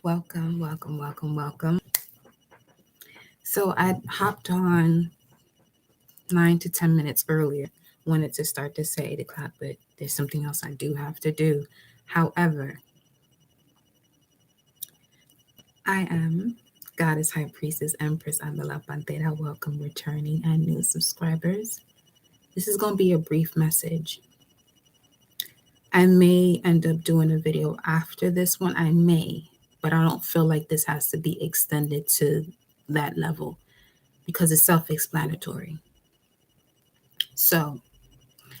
Welcome, welcome, welcome, welcome. So I hopped on 9 to 10 minutes earlier. Wanted to start to say the clap, but there's something else I do have to do. However, I am Goddess High Priestess Empress Amala Pantera. Welcome, returning and new subscribers. This is going to be a brief message. I may end up doing a video after this one. I may, but I don't feel like this has to be extended to that level because it's self-explanatory. So,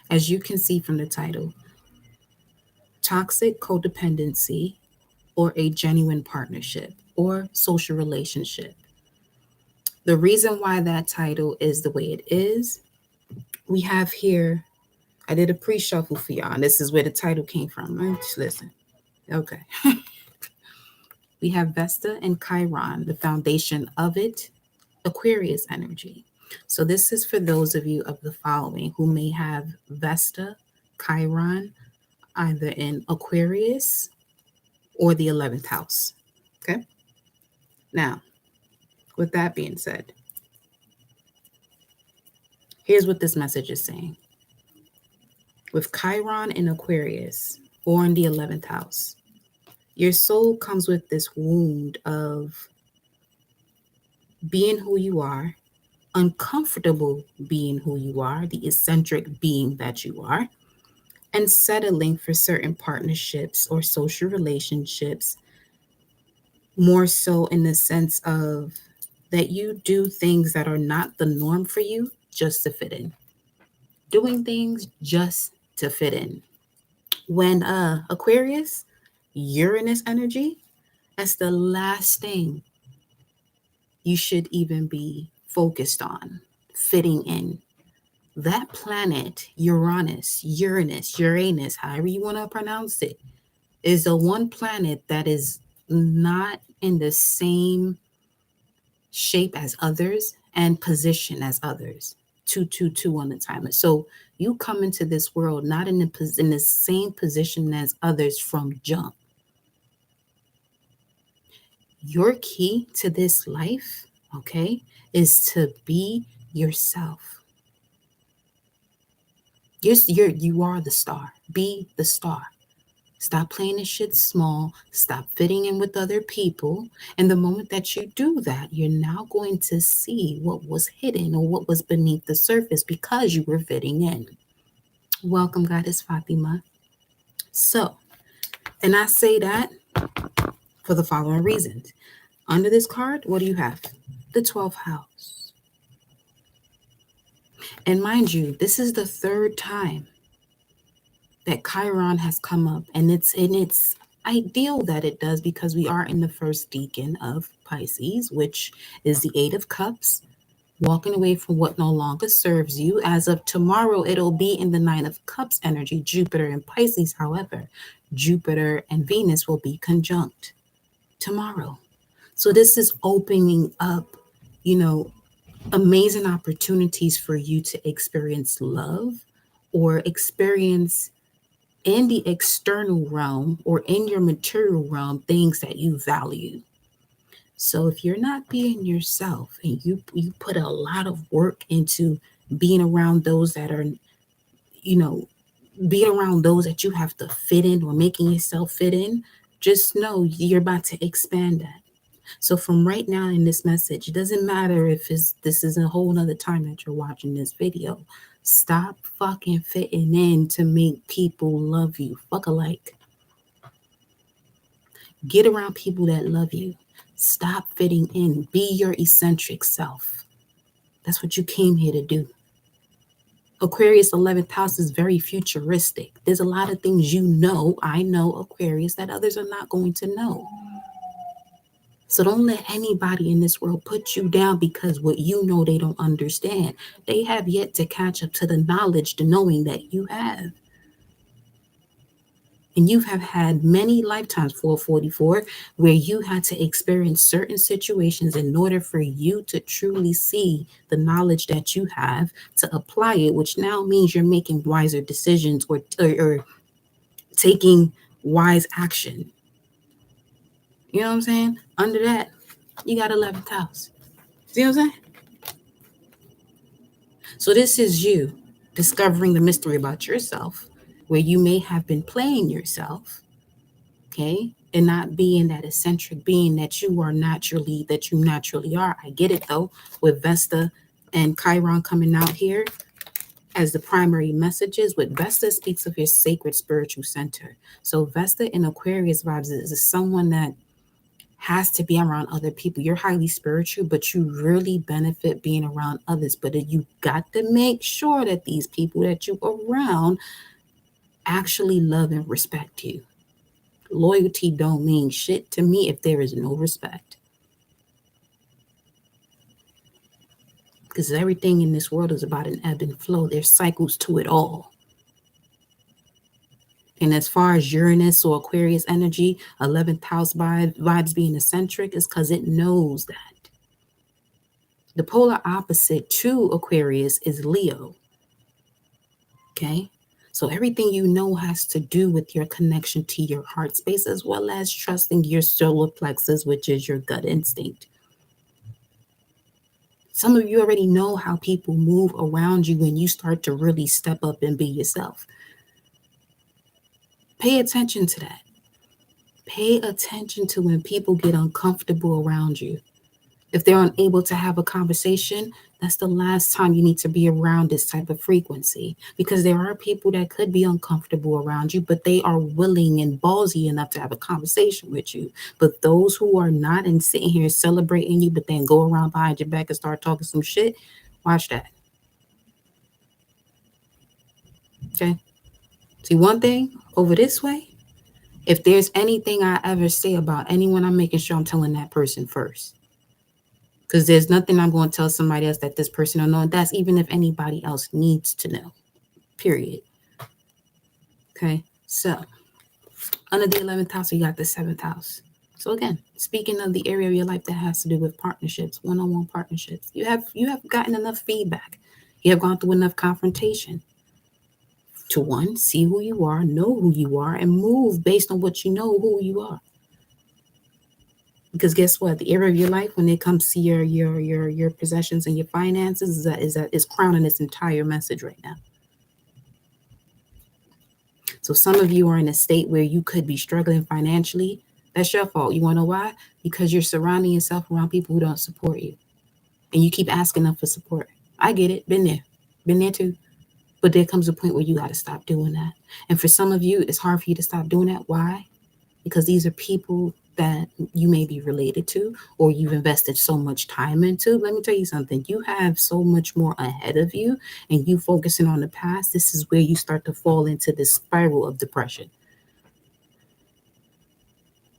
as you can see from the title, toxic codependency or a genuine partnership or social relationship. The reason why that title is the way it is, we have here, I did a pre-shuffle for y'all, and this is where the title came from. Just listen. Okay. We have Vesta and Chiron, the foundation of it, Aquarius energy. So this is for those of you of the following who may have Vesta, Chiron, either in Aquarius or the 11th house. Okay. Now, with that being said, here's what this message is saying. With Chiron in Aquarius or in the 11th house, your soul comes with this wound of being who you are, uncomfortable being who you are, the eccentric being that you are, and settling for certain partnerships or social relationships, more so in the sense of that you do things that are not the norm for you just to fit in. Doing things just to fit in. When Aquarius, Uranus energy, that's the last thing you should even be focused on, fitting in. That planet, Uranus, however you want to pronounce it, is the one planet that is not in the same shape as others and position as others. 222 on the timer. So you come into this world not in the same position as others from jump. Your key to this life, okay, is to be yourself. You are the star. Be the star. Stop playing this shit small. Stop fitting in with other people. And the moment that you do that, you're now going to see what was hidden or what was beneath the surface because you were fitting in. Welcome, Goddess Fatima. So, and I say that for the following reasons. Under this card, what do you have? The 12th house. And mind you, this is the third time that Chiron has come up, and it's ideal that it does because we are in the first decan of Pisces, which is the 8 of Cups, walking away from what no longer serves you. As of tomorrow, it'll be in the 9 of Cups energy, Jupiter and Pisces. However, Jupiter and Venus will be conjunct tomorrow. So this is opening up, amazing opportunities for you to experience love or experience in the external realm or in your material realm things that you value. So if you're not being yourself and you put a lot of work into being around those that are, being around those that you have to fit in or making yourself fit in, just know you're about to expand that. So from right now in this message, it doesn't matter if this is a whole nother time that you're watching this video. Stop fucking fitting in to make people love you. Fuck alike. Get around people that love you. Stop fitting in. Be your eccentric self. That's what you came here to do. Aquarius 11th house is very futuristic. There's a lot of things I know Aquarius, that others are not going to know. So don't let anybody in this world put you down because what you know they don't understand. They have yet to catch up to the knowledge, the knowing that you have. And you have had many lifetimes, 444, where you had to experience certain situations in order for you to truly see the knowledge that you have to apply it, which now means you're making wiser decisions or taking wise action. You know what I'm saying? Under that, you got 11th house. See what I'm saying? So this is you discovering the mystery about yourself, where you may have been playing yourself, okay, and not being that eccentric being that you are naturally, that you naturally are. I get it though, with Vesta and Chiron coming out here as the primary messages. With Vesta speaks of your sacred spiritual center. So Vesta in Aquarius vibes is someone that has to be around other people. You're highly spiritual, but you really benefit being around others. But you got to make sure that these people that you around actually love and respect you. Loyalty don't mean shit to me if there is no respect. Because everything in this world is about an ebb and flow. There's cycles to it all. And as far as Uranus or Aquarius energy, 11th house vibes being eccentric is because it knows that. The polar opposite to Aquarius is Leo. Okay? So everything you know has to do with your connection to your heart space, as well as trusting your solar plexus, which is your gut instinct. Some of you already know how people move around you when you start to really step up and be yourself. Pay attention to that. Pay attention to when people get uncomfortable around you. If they're unable to have a conversation, that's the last time you need to be around this type of frequency, because there are people that could be uncomfortable around you, but they are willing and ballsy enough to have a conversation with you. But those who are not and sitting here celebrating you, but then go around behind your back and start talking some shit, watch that. Okay? See, one thing over this way, if there's anything I ever say about anyone, I'm making sure I'm telling that person first. Because there's nothing I'm going to tell somebody else that this person don't know. And that's even if anybody else needs to know, period. Okay. So under the 11th house, you got the 7th house. So again, speaking of the area of your life that has to do with partnerships, one-on-one partnerships, you have gotten enough feedback. You have gone through enough confrontation to one, see who you are, know who you are, and move based on what you know who you are. Because guess what? The area of your life, when it comes to your possessions and your finances, is crowning its entire message right now. So some of you are in a state where you could be struggling financially. That's your fault. You want to know why? Because you're surrounding yourself around people who don't support you, and you keep asking them for support. I get it. Been there too. But there comes a point where you got to stop doing that. And for some of you, it's hard for you to stop doing that. Why? Because these are people that you may be related to, or you've invested so much time into. Let me tell you something. You have so much more ahead of you, and you focusing on the past, this is where you start to fall into this spiral of depression.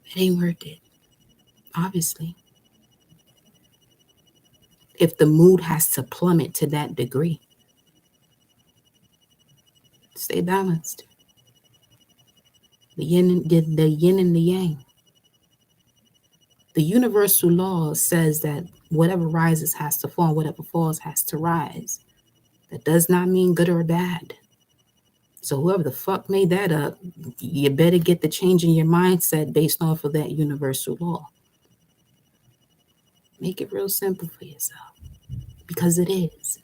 It ain't worth it, obviously. If the mood has to plummet to that degree, stay balanced. The yin and the yang. The universal law says that whatever rises has to fall, whatever falls has to rise. That does not mean good or bad. So whoever the fuck made that up, you better get the change in your mindset based off of that universal law. Make it real simple for yourself, because it is.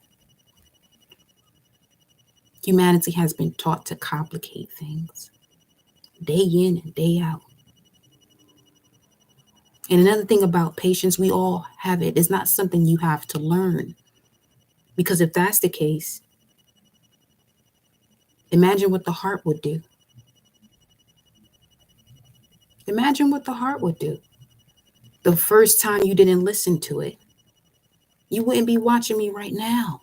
Humanity has been taught to complicate things day in and day out. And another thing about patience, we all have it. It's not something you have to learn. Because if that's the case, imagine what the heart would do. Imagine what the heart would do. The first time you didn't listen to it, you wouldn't be watching me right now,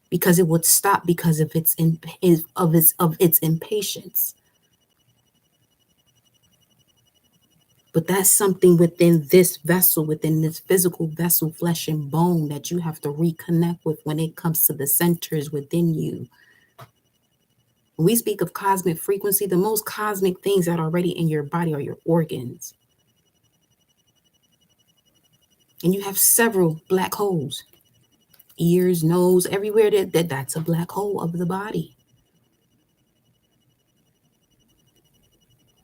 because it would stop because of its impatience. But that's something within this vessel, within this physical vessel, flesh and bone, that you have to reconnect with when it comes to the centers within you. When we speak of cosmic frequency, the most cosmic things that are already in your body are your organs. And you have several black holes. Ears, nose, everywhere that's a black hole of the body.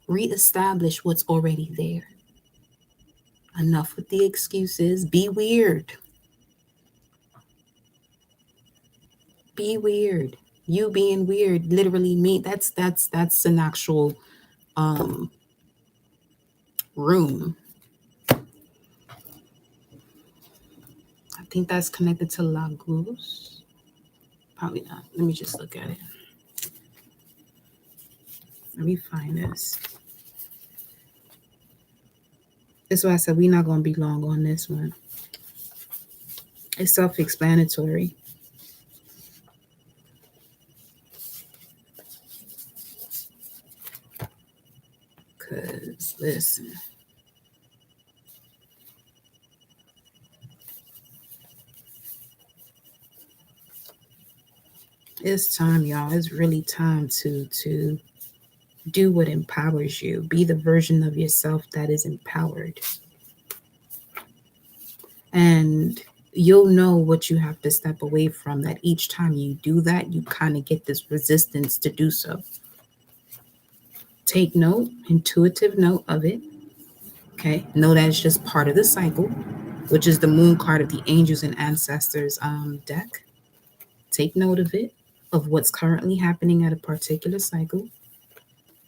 Reestablish what's already there. Enough with the excuses. Be weird. Be weird. You being weird literally mean that's an actual um room. I think that's connected to Lagos. Probably not. Let me just look at it. Let me find this. That's why I said we're not gonna be long on this one. It's self-explanatory. Cause listen. It's time, y'all. It's really time to do what empowers you. Be the version of yourself that is empowered. And you'll know what you have to step away from, that each time you do that, you kind of get this resistance to do so. Take note, intuitive note of it. Okay. Know that it's just part of the cycle, which is the moon card of the angels and ancestors deck. Take note of it, of what's currently happening at a particular cycle.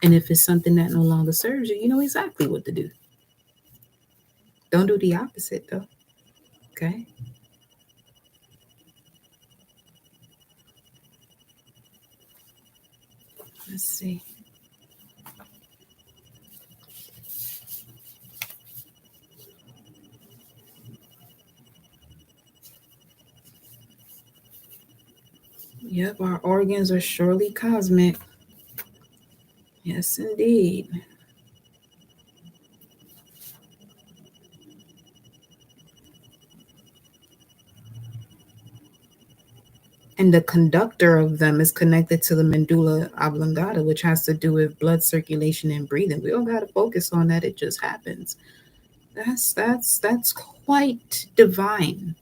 And if it's something that no longer serves you, you know exactly what to do. Don't do the opposite though. Okay. Let's see. Yep, our organs are surely cosmic. Yes, indeed. And the conductor of them is connected to the medulla oblongata, which has to do with blood circulation and breathing. We don't got to focus on that; it just happens. That's quite divine,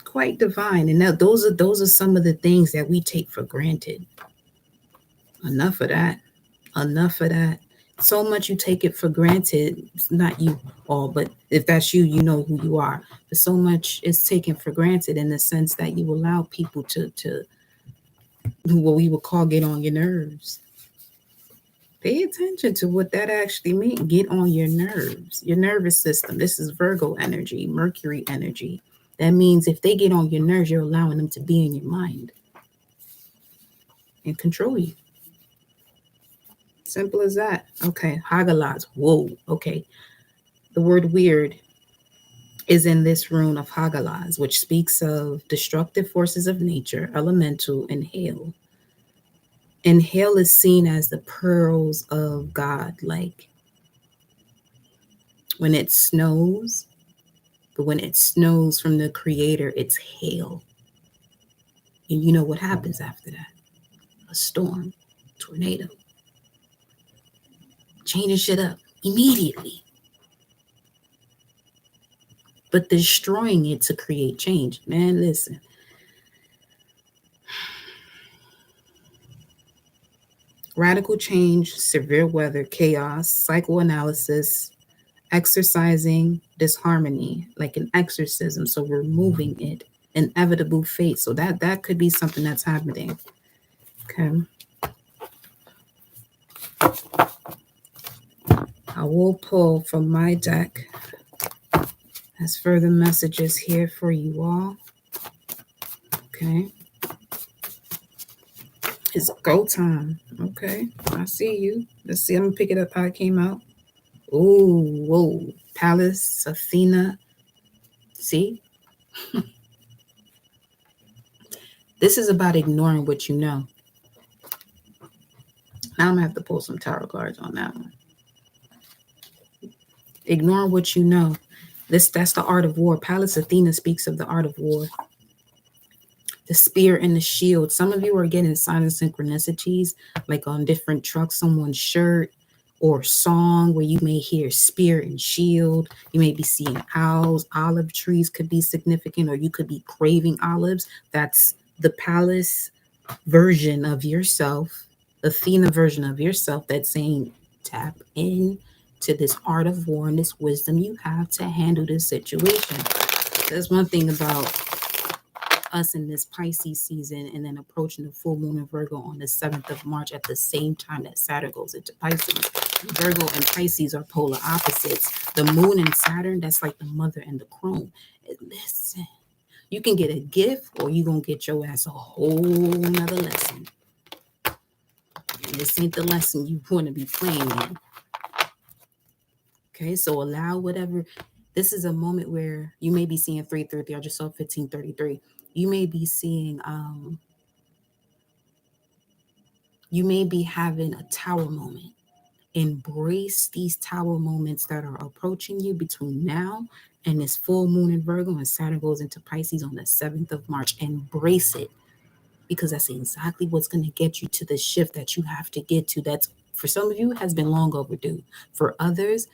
quite divine. And now those are some of the things that we take for granted. Enough of that. Enough of that. So much you take it for granted. It's not you all, but if that's you, you know who you are. But so much is taken for granted in the sense that you allow people to what we would call get on your nerves. Pay attention to what that actually means. Get on your nerves, your nervous system. This is Virgo energy, Mercury energy. That means if they get on your nerves, you're allowing them to be in your mind and control you. Simple as that. Okay, Hagalaz. Whoa. Okay. The word weird is in this rune of Hagalaz, which speaks of destructive forces of nature, elemental, and hail. And hail is seen as the pearls of God, like when it snows, but when it snows from the creator, it's hail. And you know what happens after that? A storm, tornado, changing shit up immediately, but destroying it to create change. Man, listen. Radical change, severe weather, chaos, psychoanalysis, exercising disharmony, like an exorcism. So removing it, inevitable fate. So that could be something that's happening. Okay. I will pull from my deck as further messages here for you all. Okay. It's go time. Okay. I see you. Let's see. I'm gonna pick it up how it came out. Oh, whoa. Pallas, Athena. See? This is about ignoring what you know. Now I'm gonna have to pull some tarot cards on that one. Ignoring what you know. That's the art of war. Pallas Athena speaks of the art of war. The spear and the shield. Some of you are getting signs of synchronicities, like on different trucks, someone's shirt or song where you may hear spear and shield. You may be seeing owls, olive trees could be significant, or you could be craving olives. That's the Pallas version of yourself, Athena version of yourself that's saying tap in, to this art of war and this wisdom you have to handle this situation. That's one thing about us in this Pisces season and then approaching the full moon in Virgo on the 7th of March at the same time that Saturn goes into Pisces. Virgo and Pisces are polar opposites. The moon and Saturn, that's like the mother and the crone. Listen, you can get a gift or you're going to get your ass a whole nother lesson. And this ain't the lesson you want to be playing in. Okay, so allow whatever. This is a moment where you may be seeing 333. I just saw 1533. You may be seeing, you may be having a tower moment. Embrace these tower moments that are approaching you between now and this full moon in Virgo and Saturn goes into Pisces on the 7th of March. Embrace it, because that's exactly what's going to get you to the shift that you have to get to. That's, for some of you, has been long overdue. For others,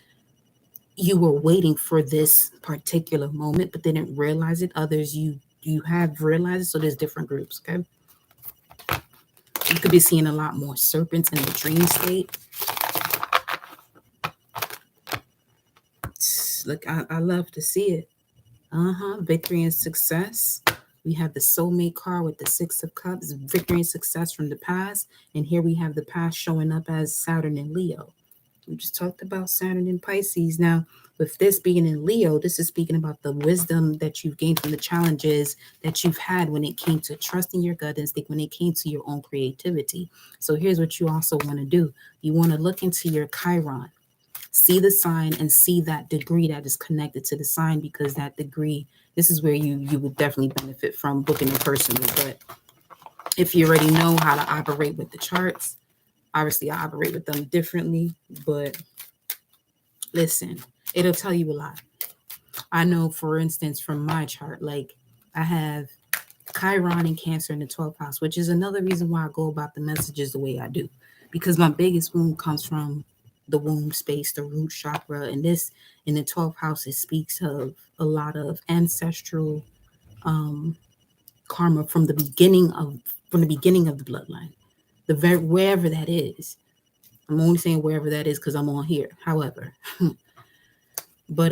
you were waiting for this particular moment but didn't realize it. Others, you have realized it. So there's different groups. Okay, you could be seeing a lot more serpents in the dream state. Look, I love to see it. Victory and success. We have the soulmate card with the 6 of Cups, victory and success from the past. And here we have the past showing up as Saturn and Leo. We just talked about Saturn and Pisces. Now, with this being in Leo, this is speaking about the wisdom that you've gained from the challenges that you've had when it came to trusting your gut instinct, when it came to your own creativity. So here's what you also want to do. You want to look into your Chiron. See the sign and see that degree that is connected to the sign, because that degree, this is where you would definitely benefit from booking it personally. But if you already know how to operate with the charts, obviously I operate with them differently, but listen, it'll tell you a lot. I know, for instance, from my chart, like I have Chiron and Cancer in the 12th house, which is another reason why I go about the messages the way I do, because my biggest wound comes from the womb space, the root chakra, and this in the 12th house, it speaks of a lot of ancestral karma from the beginning of the bloodline, wherever that is. I'm only saying wherever that is because I'm on here. However, but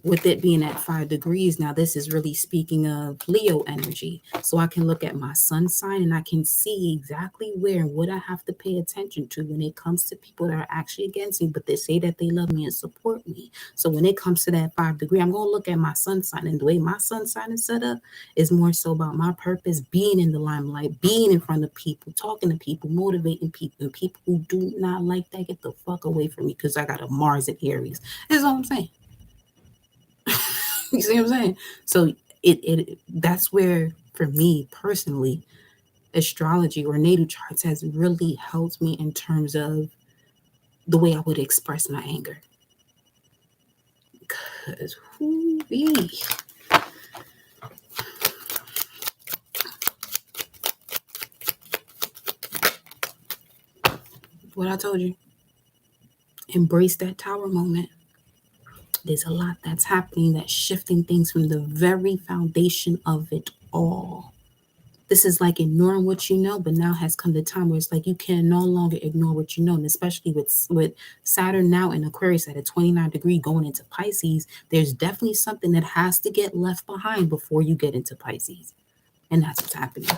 with it being at 5 degrees, now this is really speaking of Leo energy. So I can look at my sun sign and I can see exactly where and what I have to pay attention to when it comes to people that are actually against me, but they say that they love me and support me. So when it comes to that 5 degree, I'm going to look at my sun sign, and the way my sun sign is set up is more so about my purpose, being in the limelight, being in front of people, talking to people, motivating people, and people who do not like that, get the fuck away from me, because I got a Mars in Aries. That's all I'm saying. You see what I'm saying? So it that's where, for me personally, astrology or natal charts has really helped me in terms of the way I would express my anger. Because what I told you, embrace that tower moment. There's a lot that's happening, that's shifting things from the very foundation of it all. This is like ignoring what you know, but now has come the time where it's like you can no longer ignore what you know. And especially with Saturn now in Aquarius at a 29 degree going into Pisces, there's definitely something that has to get left behind before you get into Pisces. And that's what's happening.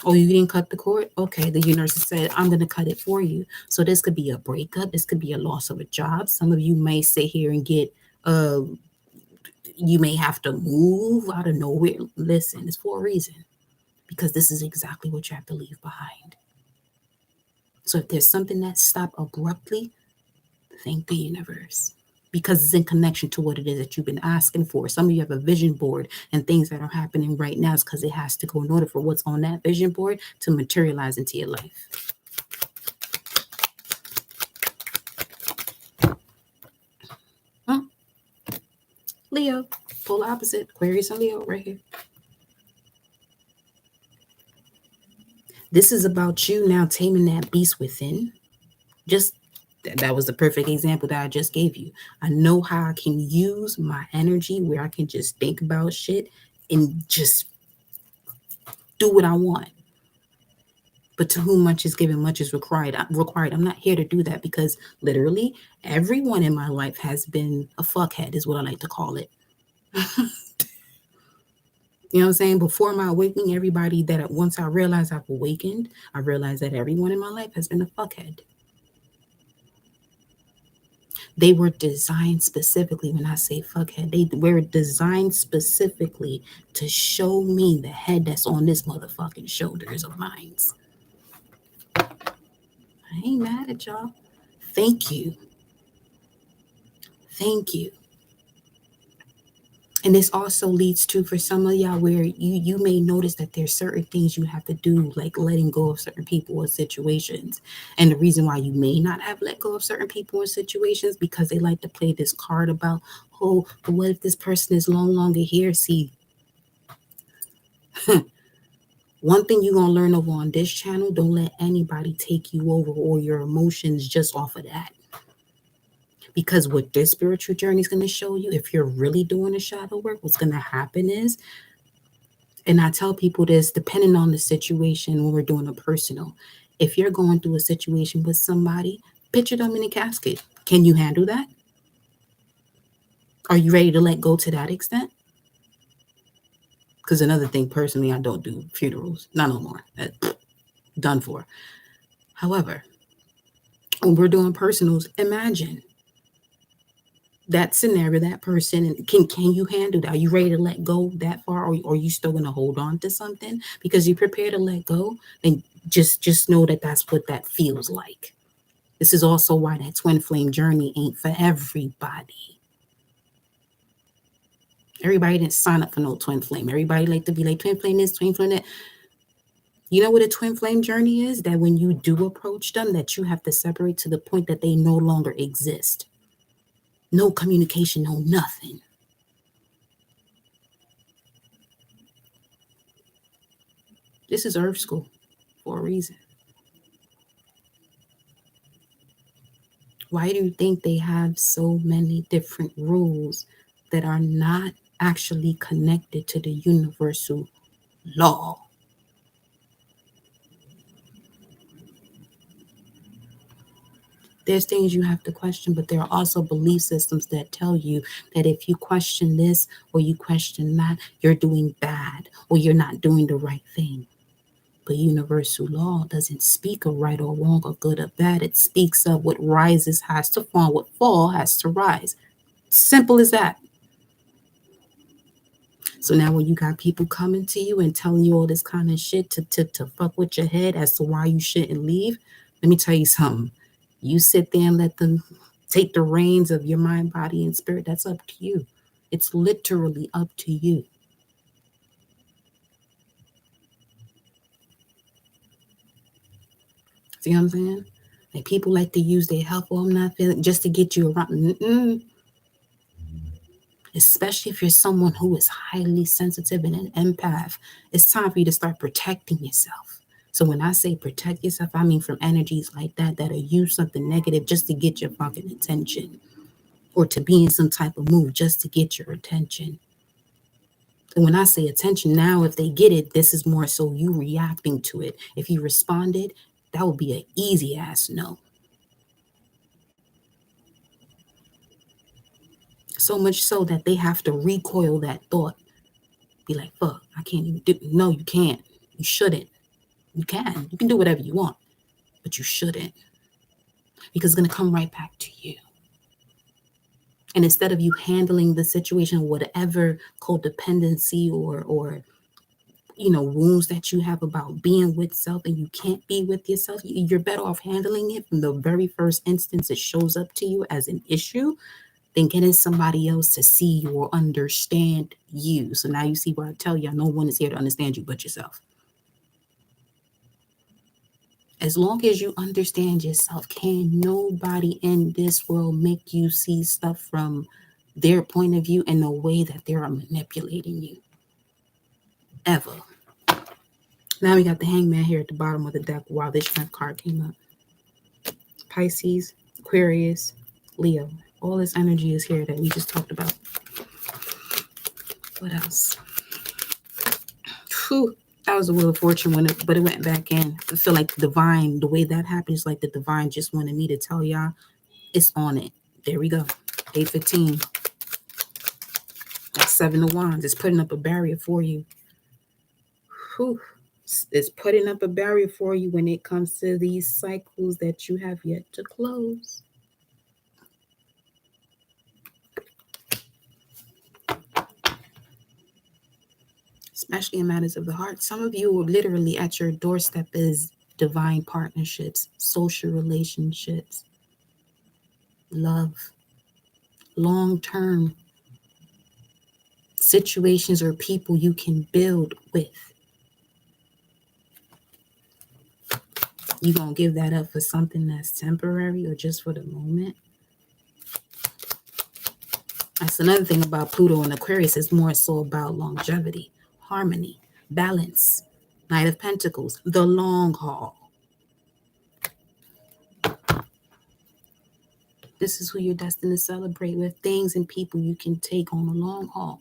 Oh, you didn't cut the cord? Okay, the universe said, I'm going to cut it for you. So this could be a breakup. This could be a loss of a job. Some of you may sit here and get, you may have to move out of nowhere. Listen, it's for a reason, because this is exactly what you have to leave behind. So if there's something that stopped abruptly, thank the universe, because it's in connection to what it is that you've been asking for. Some of you have a vision board, and things that are happening right now is because it has to go in order for what's on that vision board to materialize into your life. Leo, polar opposite, Aquarius and Leo right here. This is about you now taming that beast within. Just that was the perfect example that I just gave you. I know how I can use my energy where I can just think about shit and just do what I want. But to whom much is given, much is required. I'm not here to do that because literally everyone in my life has been a fuckhead, is what I like to call it. You know what I'm saying? Before my awakening, everybody that once I realized I've awakened, I realized that everyone in my life has been a fuckhead. They were designed specifically, when I say fuckhead, they were designed specifically to show me the head that's on this motherfucking shoulders of mine. I ain't mad at y'all. Thank you. Thank you. And this also leads to, for some of y'all, where you may notice that there's certain things you have to do, like letting go of certain people or situations. And the reason why you may not have let go of certain people or situations, because they like to play this card about, oh, but what if this person is no longer here? See, one thing you're going to learn over on this channel, don't let anybody take you over or your emotions just off of that. Because what this spiritual journey is going to show you, if you're really doing the shadow work, what's going to happen is, and I tell people this, depending on the situation when we're doing a personal, if you're going through a situation with somebody, picture them in a casket. Can you handle that? Are you ready to let go to that extent? Because another thing, personally, I don't do funerals. Not no more. That's done for. However, when we're doing personals, imagine that scenario, that person, and can you handle that? Are you ready to let go that far, or are you still going to hold on to something because you prepare to let go? Then just know that that's what that feels like. This is also why that twin flame journey ain't for everybody. Everybody didn't sign up for no twin flame. Everybody like to be like twin flame this, twin flame that. You know what a twin flame journey is? That when you do approach them, that you have to separate to the point that they no longer exist. No communication, no nothing. This is Earth School for a reason. Why do you think they have so many different rules that are not actually connected to the universal law? There's things you have to question, but there are also belief systems that tell you that if you question this or you question that, you're doing bad or you're not doing the right thing. But universal law doesn't speak of right or wrong or good or bad. It speaks of what rises has to fall, what fall has to rise. Simple as that. So now when you got people coming to you and telling you all this kind of shit to fuck with your head as to why you shouldn't leave, let me tell you something. You sit there and let them take the reins of your mind, body, and spirit. That's up to you. It's literally up to you. See what I'm saying? Like people like to use their health, oh, I'm not feeling, just to get you around. Especially if you're someone who is highly sensitive and an empath, it's time for you to start protecting yourself. So when I say protect yourself, I mean from energies like that that'll use something negative just to get your fucking attention, or to be in some type of mood just to get your attention. And when I say attention now, if they get it, this is more so you reacting to it. If you responded, that would be an easy ass no. So much so that they have to recoil that thought. Be like, fuck, I can't even do. No, you can't. You shouldn't. You can. You can do whatever you want, but you shouldn't. Because it's going to come right back to you. And instead of you handling the situation, whatever codependency or wounds that you have about being with self and you can't be with yourself, you're better off handling it from the very first instance it shows up to you as an issue than getting somebody else to see you or understand you. So now you see why I tell you, no one is here to understand you but yourself. As long as you understand yourself, can nobody in this world make you see stuff from their point of view in the way that they are manipulating you. Ever. Now we got the Hangman here at the bottom of the deck while this Strength card came up. Pisces, Aquarius, Leo. All this energy is here that we just talked about. What else? Whew. That was a Wheel of Fortune but it went back in. I feel like the way that happens, like the divine just wanted me to tell y'all it's on it. There we go. 8:15. That's 7 of Wands. It's putting up a barrier for you. Whew. It's putting up a barrier for you when it comes to these cycles that you have yet to close. Especially in matters of the heart. Some of you are literally at your doorstep is divine partnerships, social relationships, love, long-term situations or people you can build with. You gonna give that up for something that's temporary or just for the moment? That's another thing about Pluto and Aquarius. It's more so about longevity, harmony, balance. Knight of Pentacles, the long haul. This is who you're destined to celebrate with, things and people you can take on the long haul.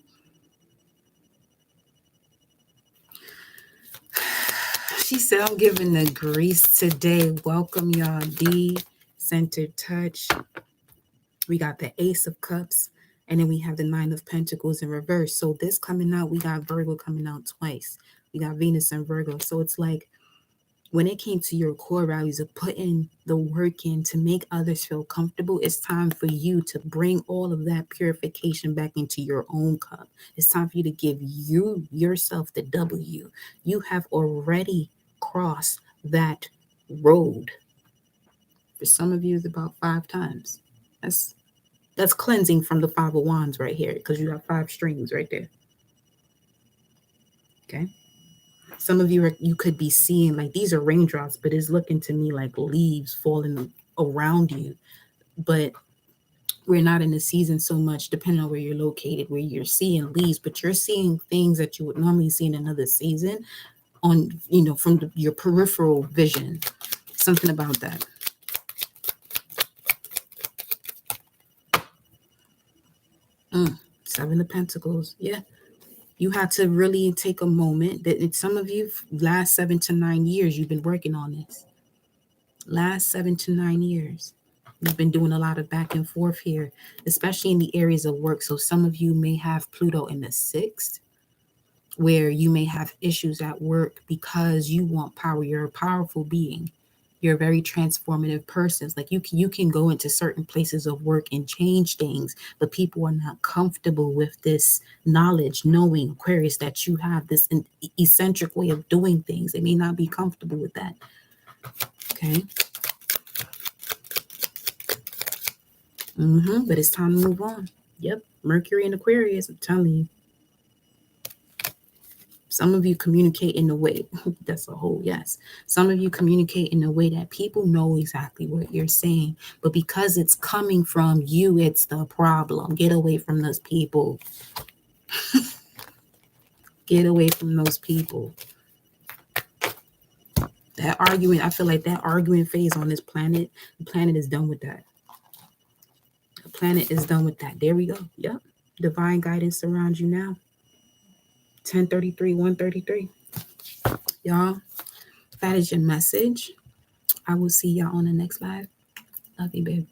She said, I'm giving the grease today. Welcome, y'all. D, centered touch. We got the Ace of Cups. And then we have the Nine of Pentacles in reverse. So this coming out, we got Virgo coming out twice. We got Venus and Virgo. So it's like when it came to your core values of putting the work in to make others feel comfortable, it's time for you to bring all of that purification back into your own cup. It's time for you to give yourself the W. You have already crossed that road. For some of you, it's about 5 times. That's cleansing from the 5 of Wands right here, because you have 5 strings right there. Okay. Some of you could be seeing like these are raindrops, but it's looking to me like leaves falling around you. But we're not in the season so much, depending on where you're located, where you're seeing leaves, but you're seeing things that you would normally see in another season on, from your peripheral vision. Something about that. Seven of Pentacles. Yeah. You had to really take a moment. That some of you, last 7 to 9 years, you've been working on this. Last 7 to 9 years. You've been doing a lot of back and forth here, especially in the areas of work. So some of you may have Pluto in the 6th, where you may have issues at work because you want power. You're a powerful being. You're a very transformative person. It's like you can go into certain places of work and change things, but people are not comfortable with this knowledge, knowing, Aquarius, that you have this eccentric way of doing things. They may not be comfortable with that. Okay. But it's time to move on. Yep. Mercury and Aquarius, I'm telling you. Some of you communicate in a way, that's a whole yes. Some of you communicate in a way that people know exactly what you're saying, but because it's coming from you, it's the problem. Get away from those people. Get away from those people. That arguing, I feel like that arguing phase on this planet, the planet is done with that. The planet is done with that. There we go. Yep. Divine guidance surrounds you now. 1033, 133. Y'all, that is your message. I will see y'all on the next live. Love you, babe.